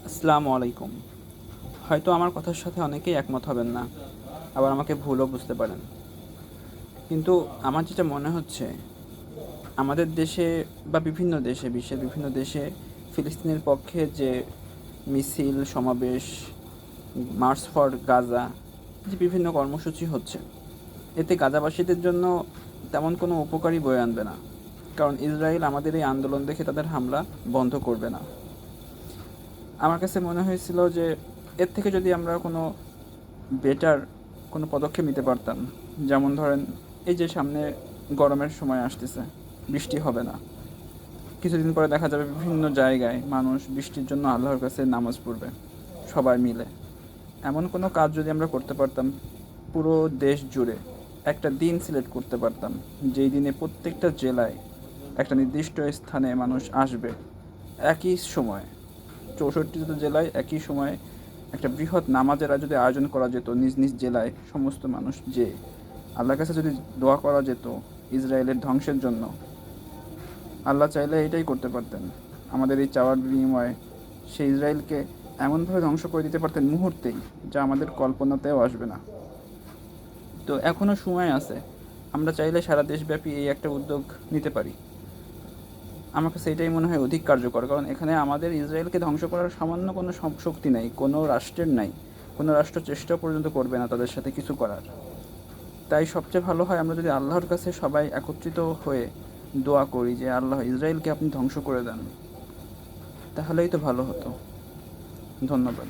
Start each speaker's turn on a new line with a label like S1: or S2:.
S1: আসসালামু আলাইকুম। হয়তো আমার কথার সাথে অনেকেই একমত হবেন না, আবার আমাকে ভুলও বুঝতে পারেন। কিন্তু আমার যেটা মনে হচ্ছে, আমাদের দেশে বা বিভিন্ন দেশে, বিশ্বের বিভিন্ন দেশে ফিলিস্তিনের পক্ষে যে মিছিল, সমাবেশ, মার্চ ফর গাজা, যে বিভিন্ন কর্মসূচি হচ্ছে, এতে গাজাবাসীদের জন্য তেমন কোনো উপকারই বয়ে আনবে না। কারণ ইসরায়েল আমাদের এই আন্দোলন দেখে তাদের হামলা বন্ধ করবে না। আমার কাছে মনে হয়েছিল যে এর থেকে যদি আমরা কোনো বেটার কোনো পদক্ষেপ নিতে পারতাম, যেমন ধরেন এই যে সামনে গরমের সময় আসতেছে, বৃষ্টি হবে না, কিছুদিন পরে দেখা যাবে বিভিন্ন জায়গায় মানুষ বৃষ্টির জন্য আল্লাহর কাছে নামাজ পড়বে সবাই মিলে। এমন কোনো কাজ যদি আমরা করতে পারতাম, পুরো দেশ জুড়ে একটা দিন সিলেক্ট করতে পারতাম, যেই দিনে প্রত্যেকটা জেলায় একটা নির্দিষ্ট স্থানে মানুষ আসবে একই সময়, 64টা জেলায় একই সময়ে একটা বৃহৎ নামাজের যদি আয়োজন করা যেত, নিজ নিজ জেলায় সমস্ত মানুষ যে আল্লাহর কাছে যদি দোয়া করা যেত ইসরায়েলের ধ্বংসের জন্য, আল্লাহ চাইলে এটাই করতে পারতেন। আমাদের এই চাওয়ার বিনিময়ে সেই ইসরায়েলকে এমনভাবে ধ্বংস করে দিতে পারতেন মুহূর্তেই, যা আমাদের কল্পনাতেও আসবে না। তো এখনও সময় আছে, আমরা চাইলে সারা দেশব্যাপী এই একটা উদ্যোগ নিতে পারি। আমার কাছে এটাই মনে হয় অধিক কার্যকর, কারণ এখানে আমাদের ইসরায়েলকে ধ্বংস করার সামান্য কোনো শক্তি নাই, কোনো রাষ্ট্রের নাই, কোনো রাষ্ট্র চেষ্টা পর্যন্ত করবে না তাদের সাথে কিছু করার। তাই সবচেয়ে ভালো হয় আমরা যদি আল্লাহর কাছে সবাই একত্রিত হয়ে দোয়া করি যে আল্লাহ ইসরায়েলকে আপনি ধ্বংস করে দেন, তাহলেই তো ভালো হতো। ধন্যবাদ।